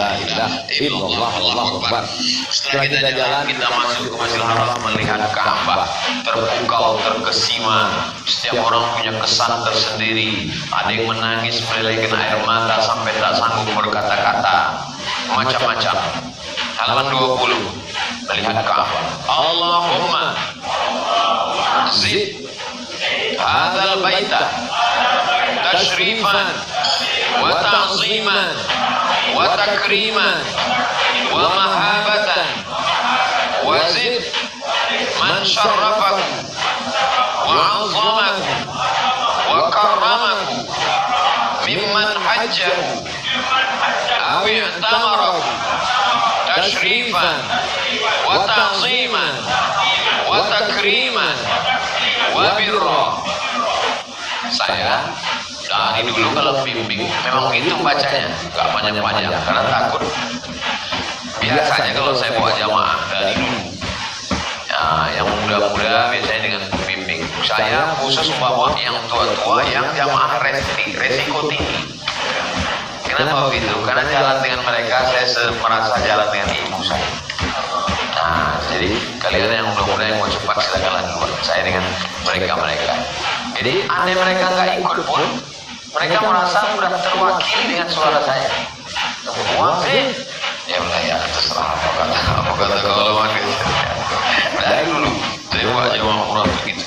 la ilaha illallah, Allahu akbar. Setelah kita jalan, kita masuk ke Masjidil Haram melihat Ka'bah terpukau, terkesima. Setiap orang punya kesan tersendiri. Ada yang menangis melelehkan air mata sampai tak sanggup berkata-kata. Macam-macam. Halaman 20 melihat Ka'bah. Allahumma zid hadzal baita tashrifan wa ta'ziman wa takriman wa mahabatan wa zid man syarrafakum wa 'azzamakum wa karramakum mimman hajjahu aw i'tamarakum tashrifan wa ta'ziman wa takriman wa birra. Saya dari dulu kalau bimbing memang itu bacanya, gak panjang-panjang karena takut. Biasanya kalau saya buat jamaah dari dulu ya, yang muda-muda biasanya dengan bimbing. Saya khusus bawa yang tua-tua yang jamaah resiko tinggi. Kenapa begitu? Karena jalan dengan mereka saya merasa jalan dengan ibu saya. Nah, jadi kalian yang muda-muda yang mau cepat silakan duluan. Saya dengan mereka. Jadi aneh mereka nggak ikut pun, mereka merasa sudah terwakili dengan suara saya. Wah sih, ya udah ya terserah apa kata kalau manggil. Dari dulu saya buat jamaah umrah begitu.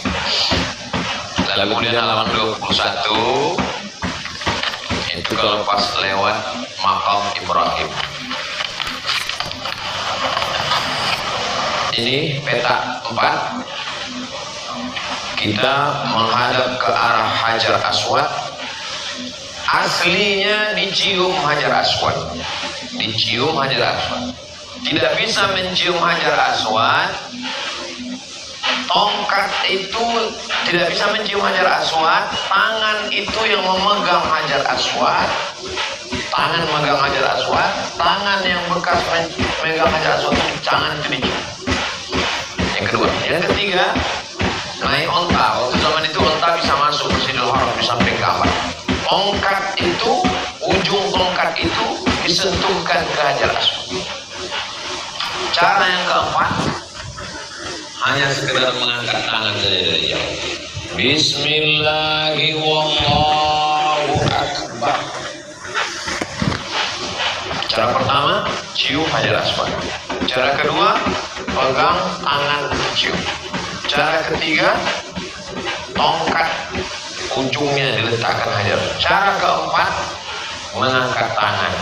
Lalu kemudian halaman 21 itu kalau pas lewat makam Ibrahim. Ini peta 4. Kita menghadap ke arah Hajar Aswad. Aslinya dicium Hajar Aswad. Dicium Hajar Aswad. Tidak bisa mencium Hajar Aswad. Tongkat itu tidak bisa mencium Hajar Aswad. Tangan itu yang memegang Hajar Aswad. Tangan memegang Hajar Aswad. Tangan yang bekas memegang Hajar Aswad, jangan itu dicium. Yang kedua, yang ketiga, naik onta. Waktu zaman itu onta bisa masuk ke Masjidil Haram di samping Ka'bah. Tongkat itu, ujung tongkat itu disentuhkan ke Hajar Aswad. Cara yang keempat, hanya sekedar mengangkat tangan saja dari jauh. Bismillahi wallahu akbar. Cara pertama, cium Hajar Aswad. Cara kedua, pegang tangan cium. Cara ketiga, tongkat ujungnya diletakkan Hajar. Cara keempat, mengangkat tangan.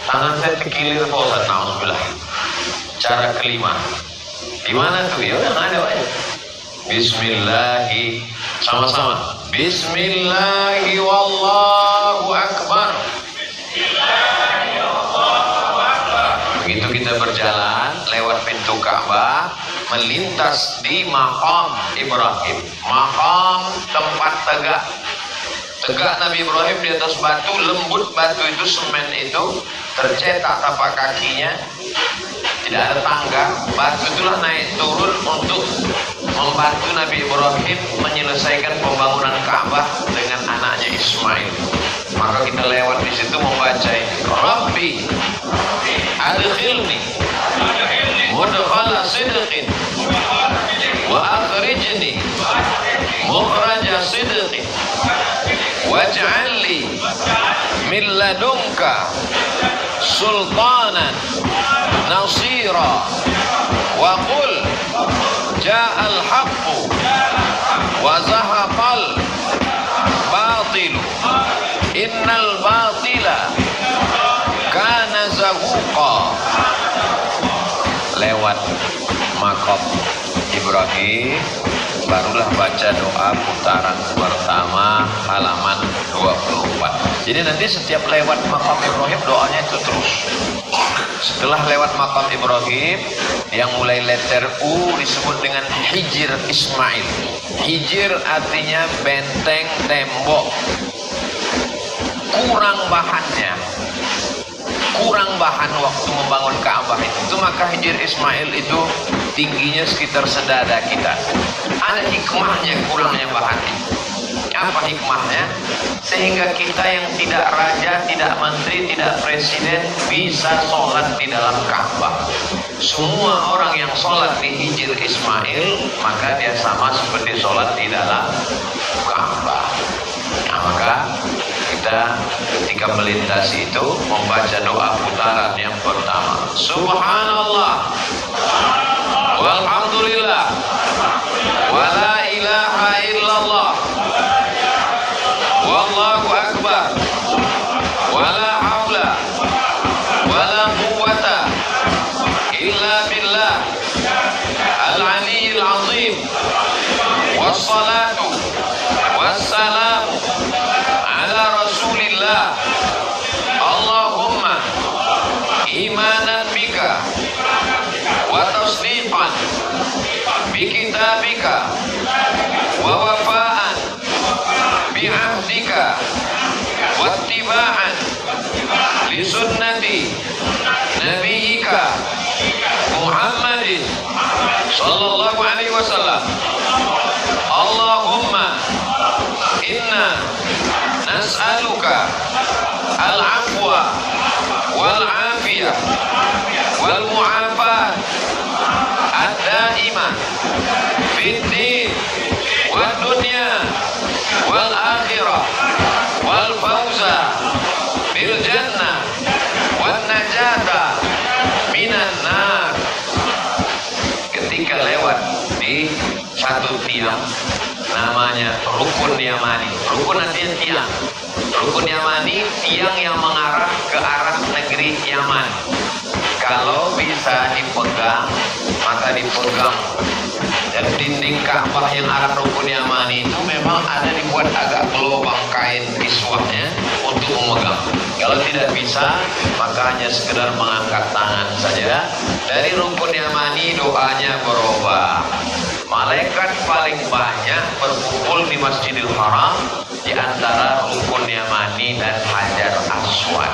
Tangan saya terkilir Ustaz, na'udzubillah. Cara kelima, di mana tuh ya? Udah ada Pak. Bismillahi, sama-sama. Bismillahi wallahu akbar. Begitu kita berjalan lewat pintu Ka'bah, melintas di makam Ibrahim. Makam tempat tegak Nabi Ibrahim di atas batu, lembut batu itu, semen itu tercetak tapak kakinya, tidak ada tangga. Batu itulah naik turun untuk membantu Nabi Ibrahim menyelesaikan pembangunan Ka'bah dengan anaknya Ismail. Maka kita lewat di situ membaca ini, Rabbi adkhilni mudkhala sidqin wa akhrijni mukhraja sidqin waj'al li min ladunka sultanan nasira wa qul ja'al haqqu wa zahaqal batilu innal batila kana zahuqa. Lewat makam Ibrahim barulah baca doa putaran pertama halaman 24. Jadi nanti setiap lewat makam Ibrahim doanya itu terus. Setelah lewat makam Ibrahim yang mulai letter U disebut dengan Hijir Ismail. Hijir artinya benteng, tembok. Kurang bahannya, kurang bahan waktu membangun Ka'bah itu, maka Hijir Ismail itu tingginya sekitar sedada kita. Ada hikmahnya kurangnya bahan. Apa hikmahnya? Sehingga kita yang tidak raja, tidak menteri, tidak presiden bisa sholat di dalam Ka'bah. Semua orang yang sholat di Hijr Ismail, maka dia sama seperti sholat di dalam Ka'bah. Nah, maka kita ketika melintasi itu membaca doa putaran yang pertama, Subhanallah walhamdulillah wa la ilaha illallah wallahu akbar wa la haula wa la quwwata illa billah al-aliyyil azim wassalatu wassalamu ala rasulillah Allahumma imanan bika wa tasdiqan bi kitabika wa wafa'an bi ahdika wa ittiba'an li sunnati nabiyyika Muhammadin sallallahu alaihi wasallam. Allahumma inna nas'aluka al-afwa wal afiyah wal mu'afat ad-daimah fid din wad dunya wal akhirah wal fawza bil jannah wan najata minan nar. Ketika lewat di satu tiang namanya Rukun Yamani. Rukun artinya tiang. Rukun Yamani, tiang yang mengarah ke arah negeri Yaman. Kalau bisa dipegang, maka dipegang. Dan dinding Ka'bah yang arah Rukun Yamani itu memang ada dibuat agak gelobang kain kiswahnya untuk memegang. Kalau tidak bisa, maka hanya sekedar mengangkat tangan saja. Dari Rukun Yamani doanya berubah. Malaikat paling banyak berkumpul di Masjidil Haram di antara Rukun Yamani dan Hajar Aswad.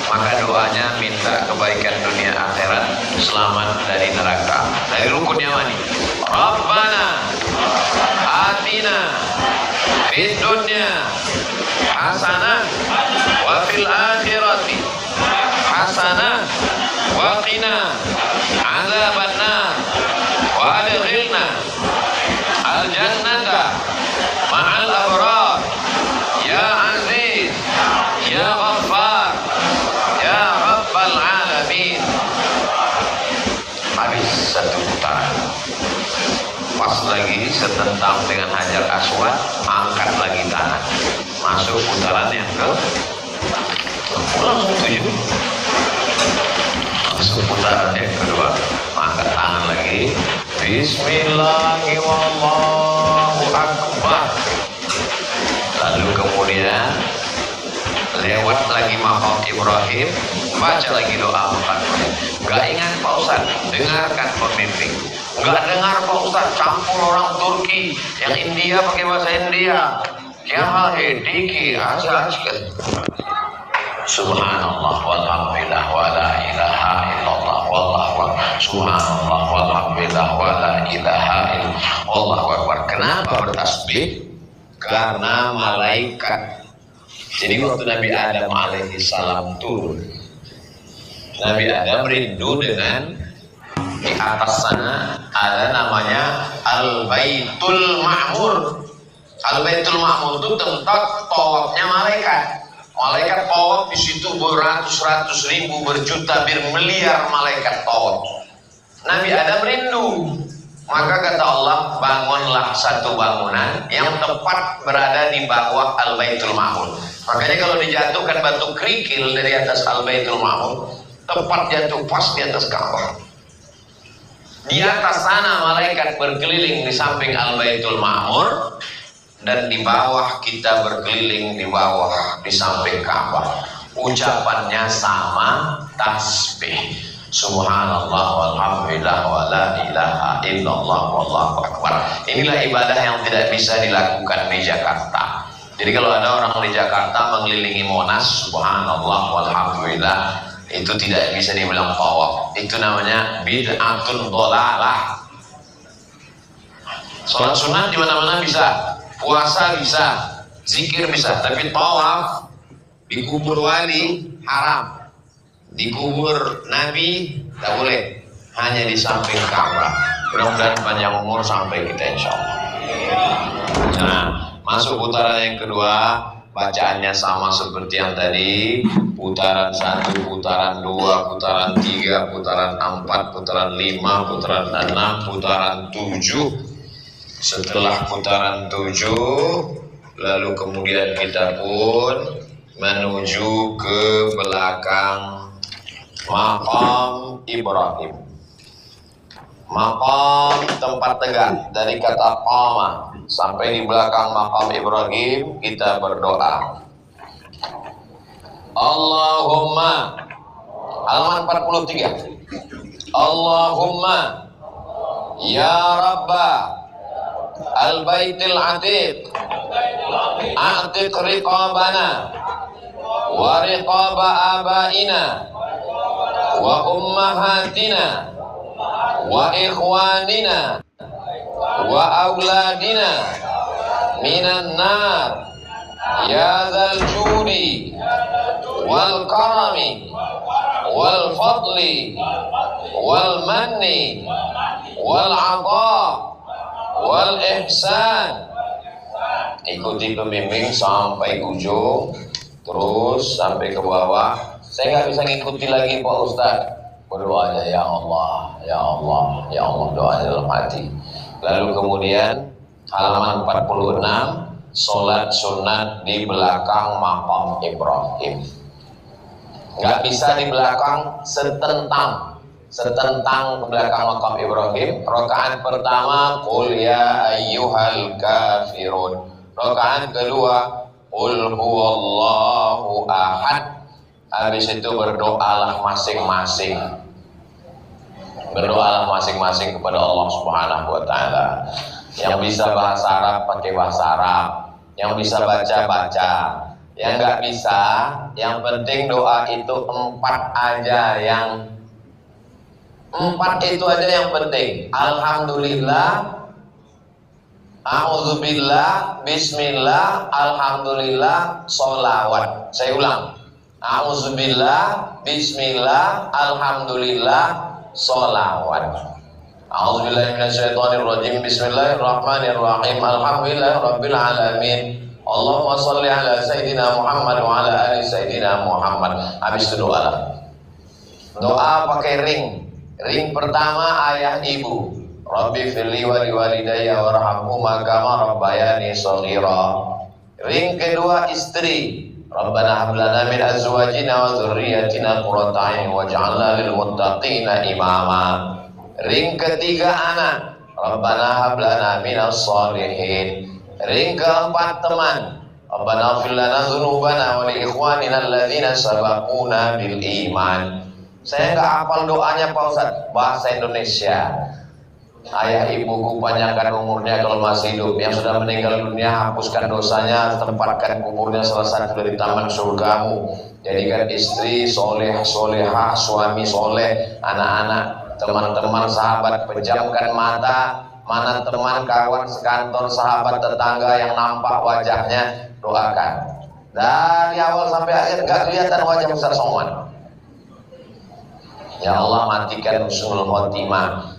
Maka doanya minta kebaikan dunia akhirat, selamat dari neraka. Dari Rukun Yamani, Rabbana atina fid dunya hasanah wa fil akhirati hasanah wa qina adzaban nar wa adkhilna al jannata ma'al abrar ya aziz ya ghaffar ya rabbal alamin. Habis satu putaran, pas lagi setentang dengan Hajar Aswad, angkat lagi tangan, masuk putaran yang ke langsung 7, masuk putaran yang kedua, angkat tangan lagi, Bismillahirrahmanirrahim. Lalu kemudian lewat lagi maqam Ibrahim, baca lagi doa Muhammad. Gak ingat Pak Ustaz, dengarkan pemimpin. Gak dengar Pak Ustaz, campur orang Turki, yang India pakai bahasa India. Ya diki aja. Subhanallah walhamdulillah wa la ilaha illallah wallahu akbar. Subhanallah walhamdulillah wa la ilaha illallah wallahu akbar. Kenapa bertasbih? Karena malaikat. Jadi waktu Nabi Adam alaihi salam turun, Nabi Adam rindu dengan di atas sana ada namanya Al-Baitul Ma'mur. Al-Baitul Ma'mur itu tempat tawafnya malaikat. Malaikat tawaf di situ beratus-ratus ribu, berjuta, bermiliar malaikat tawaf. Nabi Adam rindu. Maka kata Allah, bangunlah satu bangunan yang tepat berada di bawah Al-Baitul Ma'mur. Makanya kalau dijatuhkan batu kerikil dari atas Al-Baitul Ma'mur, tepat jatuh pas di atas Ka'bah. Di atas sana malaikat berkeliling di samping Al-Baitul Ma'mur, dan di bawah kita berkeliling di bawah di samping Ka'bah. Ucapannya sama, tasbih. Subhanallah walhamdulillah wa la ilaha illallah wallahu akbar. Inilah ibadah yang tidak bisa dilakukan di Jakarta. Jadi kalau ada orang di Jakarta mengelilingi Monas, subhanallah walhamdulillah, itu tidak bisa dibilang tawaf. Itu namanya bid'atun dhalalah. Sholat sunnah di mana-mana bisa, puasa bisa, Zikir bisa, tapi tawaf di kubur wali haram. Di kubur Nabi tak boleh, hanya di samping Ka'bah. Mudah-mudahan panjang umur sampai kita insya Allah. Nah, masuk putaran yang kedua, bacaannya sama seperti yang tadi. Putaran 1, putaran 2, putaran 3, putaran 4, putaran 5, putaran 6, putaran 7. Setelah putaran 7, lalu kemudian kita pun menuju ke belakang Maqam Ibrahim. Maqam tempat tegak, dari kata qama sampai di belakang Maqam Ibrahim kita berdoa. Allahumma, halaman 43. Allahumma ya Rabba al-baitil atiq, a'tiq riqabana wa riqaba abaina wa ummahatina wa ikhwanina wa auladina minan nar ya dzal judi wal karami wal fadli wal manni wal ata wal ihsan. Ikuti pembimbing sampai ujung, terus sampai ke bawah. Saya nggak bisa ngikuti lagi Pak Ustadz. Berdoa aja, ya Allah, ya Allah, ya Allah, doa dalam hati. Lalu kemudian halaman 46, sholat sunat di belakang Maqam Ibrahim. Nggak bisa di belakang, setentang ke belakang Maqam Ibrahim. Rakaat pertama, qul ya ayyuhal kafirun. Rakaat kedua, qul huwallahu ahad. Habis itu berdoalah masing-masing. Berdoalah masing-masing kepada Allah Subhanahu wa taala. Yang bisa bahasa Arab pakai bahasa Arab, yang bisa baca-baca. Yang nggak bisa, yang penting doa itu 4 aja, yang 4 itu aja yang penting. Alhamdulillah, a'udzubillah, bismillah, alhamdulillah, sholawat. Saya ulang. A'udzubillah, bismillah, alhamdulillah, sholawat. A'udzubillahi minasyaitonirrajim. Bismillahirrahmanirrahim. Alhamdulillahirabbil alamin. Allahumma shalli ala sayyidina Muhammad wa ala ali sayyidina Muhammad. Habis itu doa. Doa pakai ring. Ring pertama ayah ibu. Rabbi firli wa liwalidayya warhamhuma kama rabbayani shaghira. Ring kedua istri. Rabbana hab lana min azwajina wa dzurriyyatina qurrata a'yun waj'alna lil muttaqina imama. Ring ketiga anak. Rabbana hab lana minas shalihin. Ring keempat teman. Rabbana ighfir lana dzunubana wa li ikhwanina alladzina sabaquna bil iman. Saya enggak hafal doanya Pak Ustaz, bahasa Indonesia. Ayah ibuku panjangkan umurnya kalau masih hidup, yang sudah meninggal dunia hapuskan dosanya, tempatkan kuburnya salah satu dari taman surgamu. Jadikan istri soleh, solehah, suami soleh, anak-anak, teman-teman, sahabat, pejamkan mata. Mana teman, kawan, sekantor, sahabat, tetangga yang nampak wajahnya, doakan. Dari awal sampai akhir gak kelihatan wajah Ustaz Somad. Ya Allah, matikan husnul khotimah,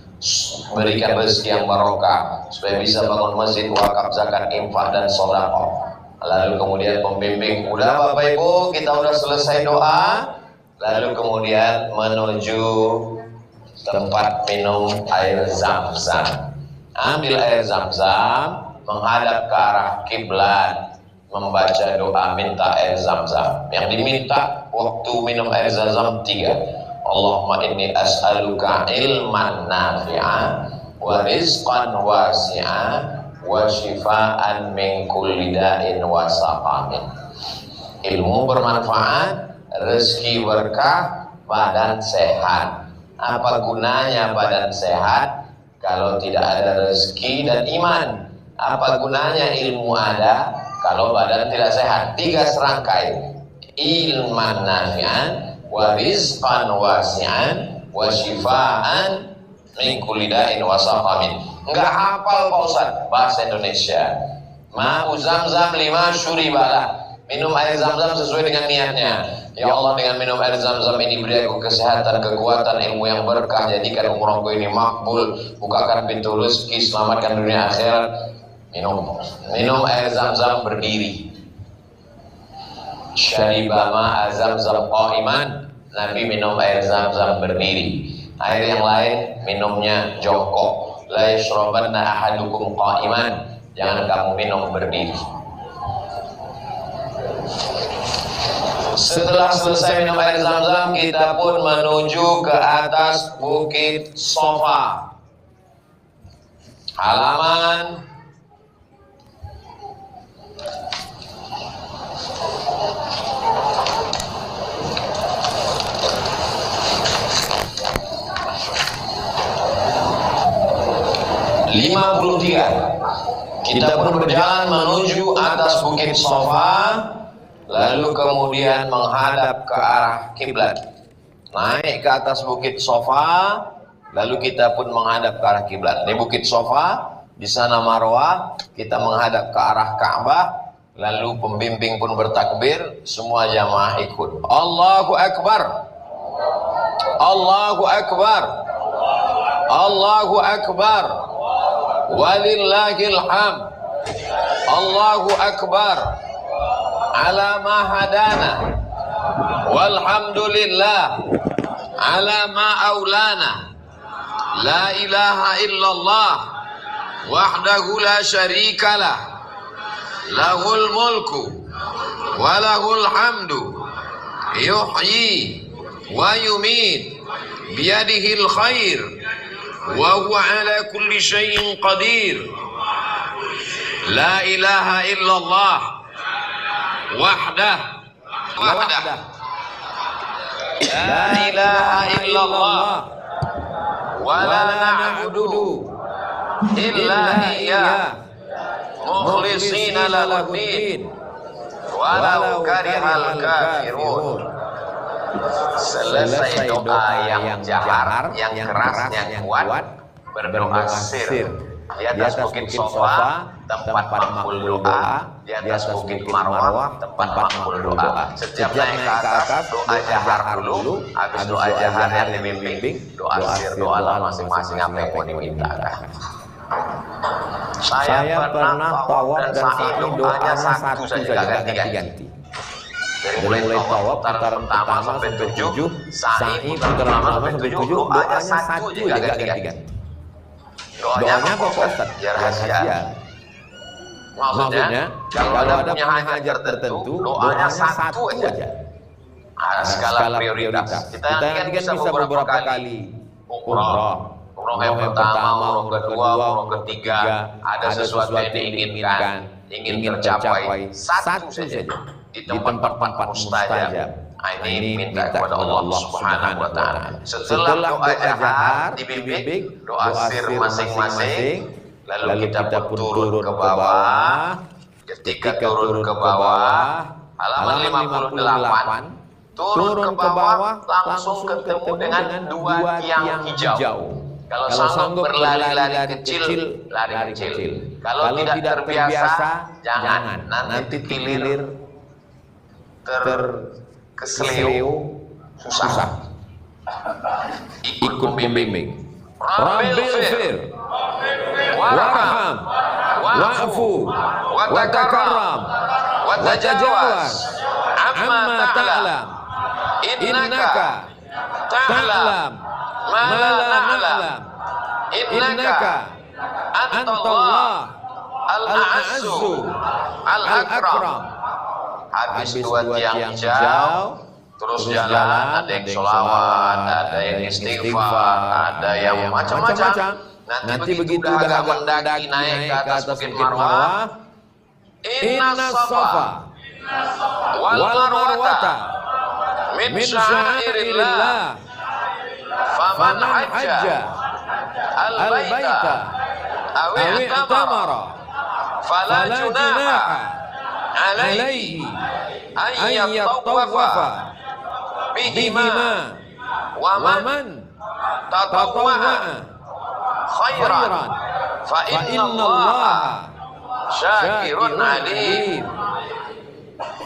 berikan rezeki yang barokah supaya bisa bangun masjid, wakaf, zakat, infak dan sedekah. Lalu kemudian pembimbing, udah Bapak Ibu, kita udah selesai doa. Lalu kemudian menuju tempat minum air Zam-Zam. Ambil air Zam-Zam, menghadap ke arah kiblat, membaca doa minta air Zam-Zam. Yang diminta waktu minum air Zam-Zam 3. Allahumma inni as'aluka ilman nafi'a wa rizqan wasi'a wa shifaan min kulli da'in wa saqamin. Ilmu bermanfaat, rezeki berkah, badan sehat. Apa gunanya badan sehat kalau tidak ada rezeki dan iman? Apa gunanya ilmu ada kalau badan tidak sehat? 3 serangkai. Ilman nafi'an wa rizqan wasi'an wa shifaan min kulli da'in wa saqamin. Enggak hafal Pak Ustaz bahasa Indonesia. Ma'u Zamzam lima syuribalah. Minum air Zamzam sesuai dengan niatnya. Ya Allah, dengan minum air Zamzam ini beri aku kesehatan, kekuatan, ilmu yang berkah, jadikan umrohku ini makbul, bukakan pintu rezeki, selamatkan dunia akhirat. Minum air Zamzam berdiri. Syariba ma'a Zamzam qa'iman. Nabi minum air Zamzam berdiri. Air yang lain minumnya jongkok. La yashrabanna ahadukum qa'iman. Jangan kamu minum berdiri. Setelah selesai minum air Zamzam, kita pun menuju ke atas bukit Sofa. Halaman 53. Kita pun berjalan menuju atas bukit Sofa, lalu kemudian menghadap ke arah kiblat. Naik ke atas bukit Sofa, lalu kita pun menghadap ke arah kiblat. Di bukit Sofa, di sana Marwah, kita menghadap ke arah Ka'bah, lalu pembimbing pun bertakbir, semua jamaah ikut. Allahu Akbar, Allahu Akbar, Allahu Akbar, walillahil hamd. Allahu Akbar ala ma hadana, walhamdulillah ala ma aulana, la ilaha illallah wahdahu la syarikalah, lahul mulku wa lahul hamdu, yuhyi wa yumit, biyadihil khair, wa huwa ala kulli syai'in qadir, la ilaha illallah wahdah, la ilaha illallah wa la na'budu illa iyyah mukhlishina lahuddin walau karihal kafirun. Selesai doa yang jahar, yang keras, yang kuat, berdoa sir di atas bukit Sofa, tempat makbul doa, di atas bukit Marwah, tempat makbul doa. Setiap naik ke atas, doa jahar dulu, habis doa jahar yang dibimbing, doa sir, doa masing-masing apa yang mau dimintakan. Saya pernah tawaf dan sa'i doanya satu saja, gak ganti-ganti. Dari mulai tawaf putaran pertama sampai 7, sa'i putaran pertama sampai 7, doanya satu juga gak ganti-ganti. Doanya apa Ustaz? Ya rahasia. Maksudnya kalau ada punya hajat tertentu, doanya satu aja. Skala prioritas. Kita kan bisa beberapa kali umroh. Umroh yang pertama, umroh kedua, umroh ketiga, ada sesuatu yang diinginkan, ingin tercapai, satu saja di tempat-tempat mustajab. Ini minta kepada Allah Subhanahu wa Ta'ala. Setelah doa jahar dibimbing, doa sir masing-masing, lalu kita pun turun ke bawah. Ketika turun ke bawah, halaman 58, turun ke bawah langsung ketemu dengan dua tiang hijau. Kalau sanggup berlari-lari kecil, lari kecil. Kalau tidak terbiasa, jangan. Nanti tilir keseleo susah. Ikut membimbing. Rabbil fir, warham, wa'fu, wa takarram, wa tajawaz, amma ta'lam, innaka ta'lam ma la na'lam, innaka antallah al-a'azzu al-akram. Habis dua tiang hijau, terus jalan, ada yang sholawat, ada yang istighfar, ada yang macam-macam. Nanti begitu udah agak mendaki naik ke atas bukit Marwah, inna safa wal marwata min sya'airillah faman hajja al-baita aw i'tamara fala junaha alaihi an yattawafa bihima wa man tatawwa'a khairan fa inna Allah syakirun alim.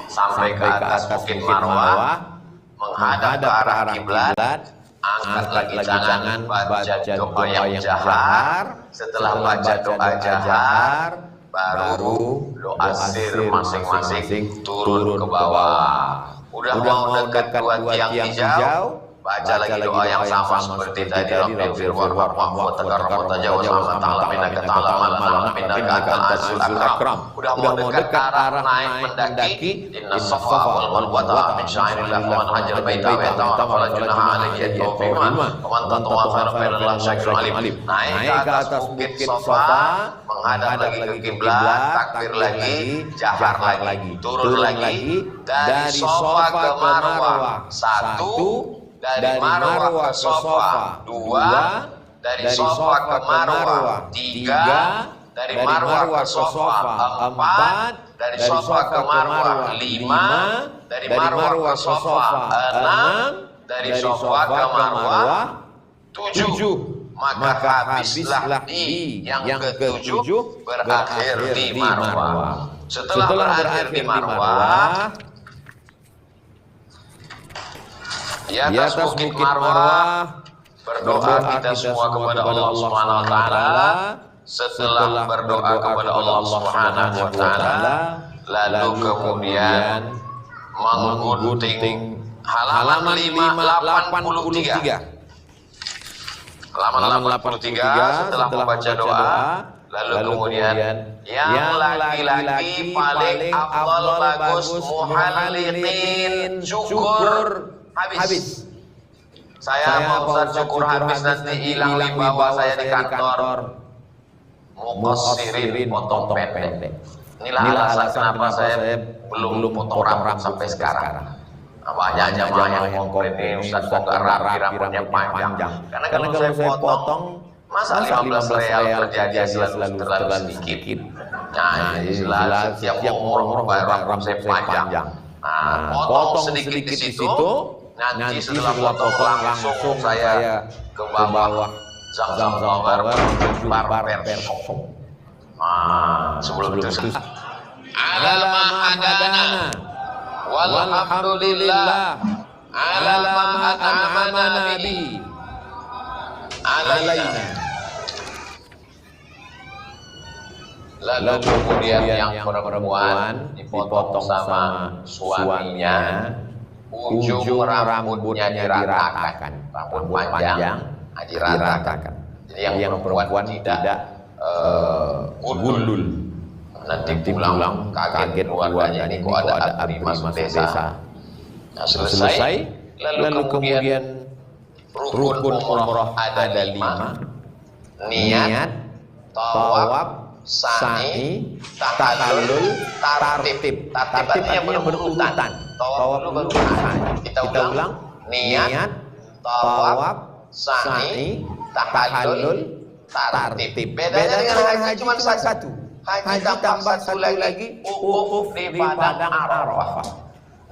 Sampai ke atas Bukit Marwah, menghadap ke arah kiblat, angkat lagi tangan, baca doa yang jahar. Setelah baca doa jahar, baru doa sir masing-masing turun ke bawah. Udah mau dekat dua tiang hijau, baca lagi doa yang sama seperti tadi. Rabbil firwar wa takarram tajawa sama ta'ala minaka ta'ala malam minaka al-azizul akram. Udah mau dekat arah naik mendaki, inna safa wal marwata min sya'airillah wa man hajjal baita wa yatawalla fala junaha alaihi at-tawfiqan wa man tatawwafa khairan syakirun alim. Naik ke atas bukit Safa, menghadap lagi ke kiblat, takbir lagi, jahar lagi, turun lagi dari Safa ke Marwah. Satu, dari Marwah ke Safa. Dua, dari Safa ke Marwah. Tiga, dari Marwah ke Safa. Empat, dari Safa ke Marwah. Lima, dari Marwah ke Safa. Enam, dari Safa ke Marwah. Tujuh, maka habislah di yang ketujuh, berakhir di Marwah. Setelah berakhir di Marwah, di atas bukit Marwah, berdoa kita semua kepada Allah Subhanahu wa taala. Setelah berdoa kepada Allah Subhanahu wa taala, lalu kemudian menggunting halaman 583. Halaman 83 setelah membaca doa, lalu kemudian yang laki-laki paling afdal bagus muhalliqin syukur habis. Saya mau Ustaz syukur habis nanti hilang wibawa saya di kantor. Muqassirin potong pendek. Inilah alasan kenapa saya belum potong rambut sampai sekarang. Banyak jamaah yang komplain, Ustaz kok gak rapi rambutnya panjang. Karena kalau saya potong, masa 15 real terjadi selalu terlalu sedikit. Nah, jelas setiap umur rambut saya panjang. Nah, potong sedikit di situ, nanti setelah potong langsung saya ke bawah Zam-Zam Power barber shop. Nah, sebelum itu alama hadana walhamdulillah ala ma an'ama nabi alaina. Lalu kemudian yang perempuan dipotong sama suaminya, ujung rambutnya diratakan, rambut panjang diratakan. Jadi yang perempuan tidak gundul. Nanti pulang kaget keluarganya ini kok ada abri masuk desa. Nah, selesai lalu kemudian rukun umroh ada 5. Niat, tawaf, sa'i, tahallul, tartib. Tartib artinya berurutan. Tawaf dulu baru sa'i. Kita ulang. Niat, tawaf, sa'i, tahallul, tartib. Bedanya dengan haji cuma satu. Haji tambah satu lagi, wukuf di padang Arafah.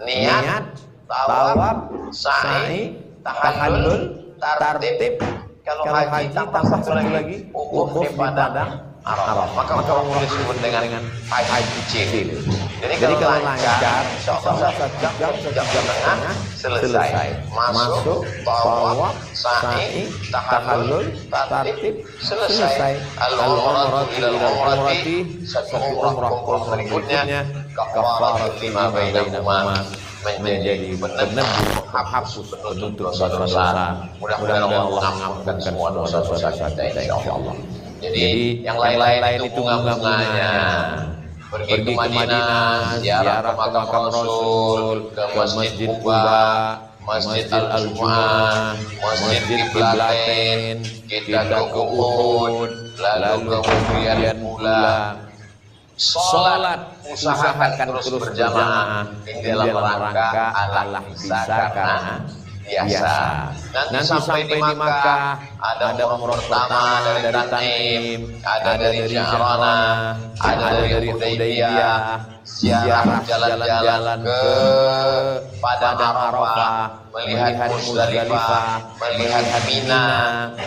Niat, tawaf, sa'i, tahallul, tartib. Kalau haji tambah satu lagi, wukuf di padang Arafah. Maka umroh disebut dengan haji kecil. Jadi kalau lancar, sejam setengah selesai. Masuk, tawaf, sa'i, tahallul, tartib, selesai. Al-umrah ilal umrati, satu umrah berikutnya kafarat lima bainahuma, menjadi penebus, menghapus penutup dosa-dosa. Mudah-mudahan Allah mengampunkan semua dosa-dosa kita insyaallah. Jadi yang lain-lain itu bunga-bunganya. Pergi ke Madinah, ziarah ke makam Rasul, ke Masjid Quba, Masjid Al-Jumu'ah, Masjid Qiblatain, kita ke Uhud, lalu kemudian pula sholat, usahakan terus berjamaah di dalam rangka Allah bisa karena biasa. Nanti sampai di Makkah ada umroh pertama dari Tanim, ada dari Sya'ranah, ada dari Hudaybiyah, ziarah jalan-jalan ke padang Arafah, melihat Muzdalifah, melihat Mina,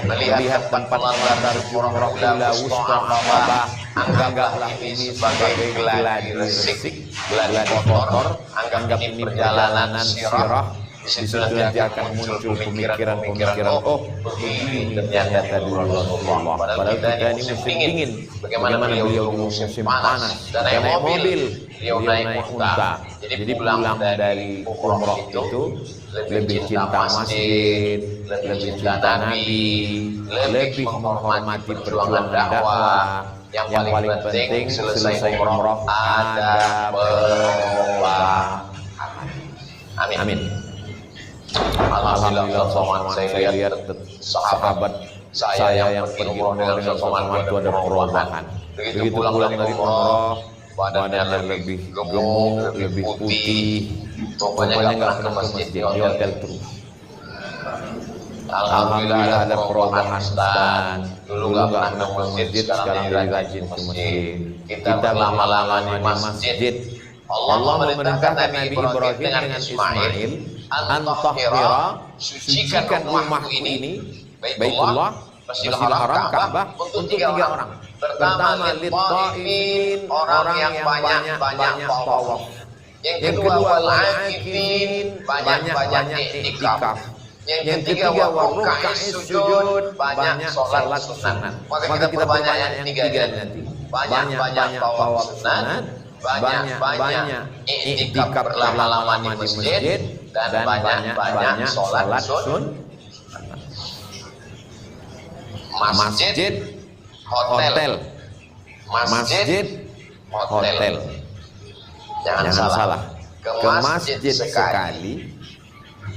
melihat tempat landasan umrah Wusta Aqabah, Anggaplah ini sebagai gladi resik, gladi kotor. Anggap ini perjalanan sirah. Di situ nanti akan muncul pemikiran-pemikiran, oh begini ternyata dulu Rasulullah. Padahal kita ini musim dingin, bagaimana beliau di musim panas, dan naik mobil, beliau naik unta. Jadi pulang dari umroh itu lebih cinta masjid, lebih cinta Nabi, lebih menghormati perjuangan dakwah. Yang paling penting selesai umroh ada berdoa. Amin. Alhamdulillah, saya lihat sahabat saya yang pergi umroh dengan Soman itu ada perubahan. Begitu pulang dari umroh, badannya lebih gemuk, lebih putih. Pokoknya nggak pernah ke masjid, di hotel terus. Alhamdulillah ada perubahan Ustaz. Dulu nggak pernah ke masjid, sekarang jadi rajin ke masjid. Kita berlama-lama di masjid. Allah memerintahkan Nabi Ibrahim dengan Ismail, antahira, sucikan rumahku ini, Baitullah, Masjidil Haram, Ka'bah, untuk 3 orang. Pertama, lit-ta'ifin, orang yang banyak tawaf. Yang kedua, wal-akifin, banyak i'tikaf. Yang ketiga, waruka'is sujud, banyak salat sunat. Maka kita perbanyak yang 3 nanti. Banyak tawaf sunat, banyak i'tikaf berlama-lama di masjid, dan banyak salat sunat. Masjid, hotel. Jangan salah. Ke masjid sekali,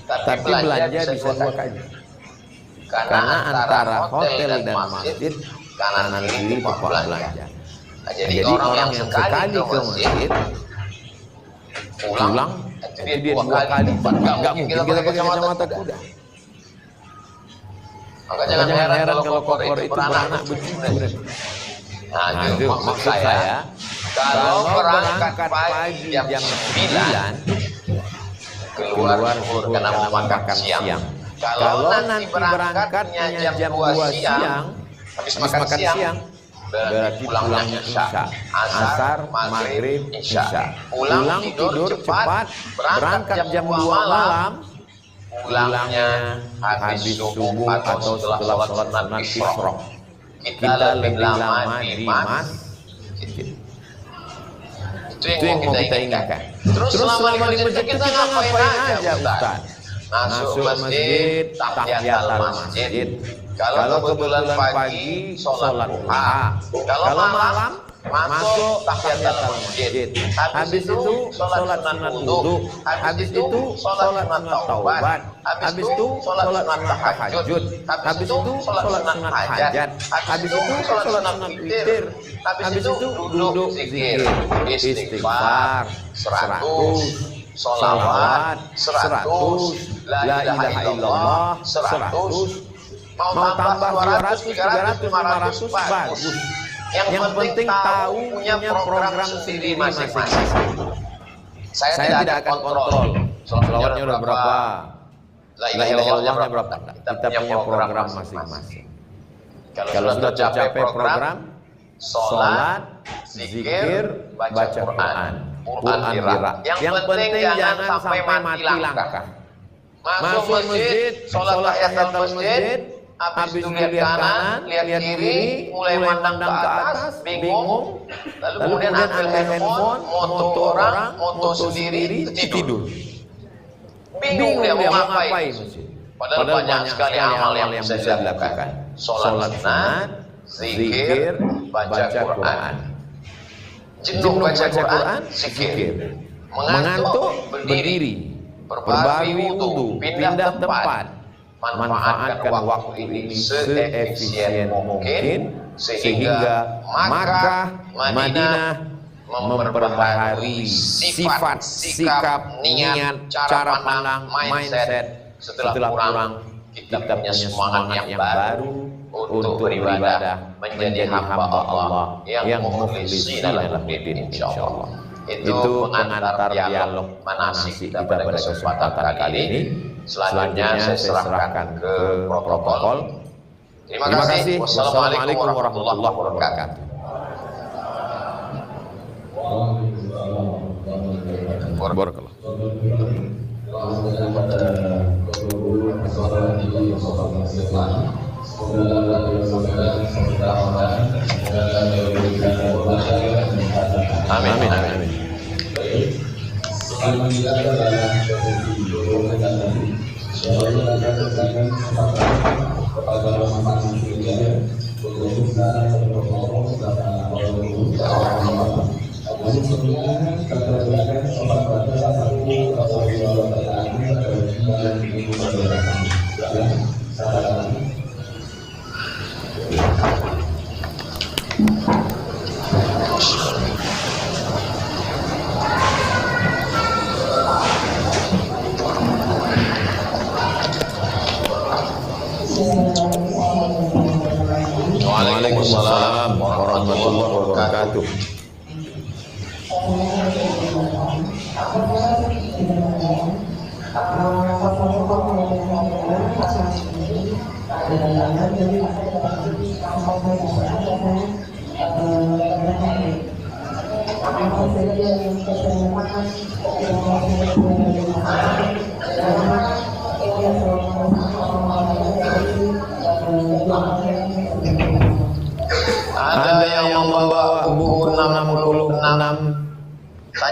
tapi belanja bisa 2 kali. Karena antara hotel dan masjid kanan kiri bapak belanja. Jadi orang yang sekali ke masjid pulang, jadi dia 2 kali. Nggak mungkin kita pakai kacamata kuda. Maka jangan heran kalau kokor itu beranak begitu. Nah, itu maksud saya, kalau berangkat pagi jam 9, keluar karena mau makan siang. Kalau nanti berangkatnya jam 2 siang, habis makan siang, berarti pulangnya Isya. Asar, Maghrib, Isya. Pulang tidur cepat, berangkat jam 2 malam, pulangnya habis subuh atau setelah sholat sunat isyraq. Kita lebih lama di masjid. Itu yang kita inginkan. Terus selama di masjid kita ngapain aja Ustaz? Masuk masjid, tahiyatul masjid. Kalau kebetulan pagi, sholat duha. Kalau malam, masuk tahiyatul masjid. Habis itu sholat sunat wudu. Habis itu sholat sunat taubat. Habis itu sholat sunat tahajud. Habis itu sholat sunat hajat. Habis itu sholat sunat witir. Habis itu duduk zikir, istighfar 100, salawat 100, la ilaha illallah 100. Mau tambah 200, 300, 500 bagus. Yang penting tahu punya program sendiri masing-masing. Saya tidak akan kontrol selawatnya udah berapa, la ilaha illallahnya berapa. Kita punya program masing-masing. Kalau sudah tercapai program, sholat, zikir, baca Quran dirah. Yang penting jangan sampai mati langkah. Masuk masjid, sholat tahiyatul masjid, habis lihat kanan, lihat kiri, mulai mandang ke atas, bingung, lalu kemudian ambil handphone, moto orang, moto sendiri, tidur. Bingung dia mau ngapain. Padahal banyak sekali amal yang bisa dilakukan. Sholat sunat, zikir, baca Quran. Jenuh baca Quran, zikir. Mengantuk, berdiri. Perbarui wudu, pindah tempat. Manfaatkan waktu ini seefisien mungkin sehingga Makkah, Madinah memperbaharui sifat, sikap, niat, cara pandang, mindset. Setelah pulang kita punya semangat yang baru untuk beribadah menjadi hamba Allah yang mukhlisina lahuddin insyaallah. Itu pengantar dialog manasik kita pada kesempatan kali ini. Selanjutnya saya serahkan ke protokol. Terima kasih. Wassalamualaikum warahmatullahi wabarakatuh. Barakallah. Amin, amin, amin. Waalaikumsalam warahmatullahi wabarakatuh. Ada yang membawa buku 66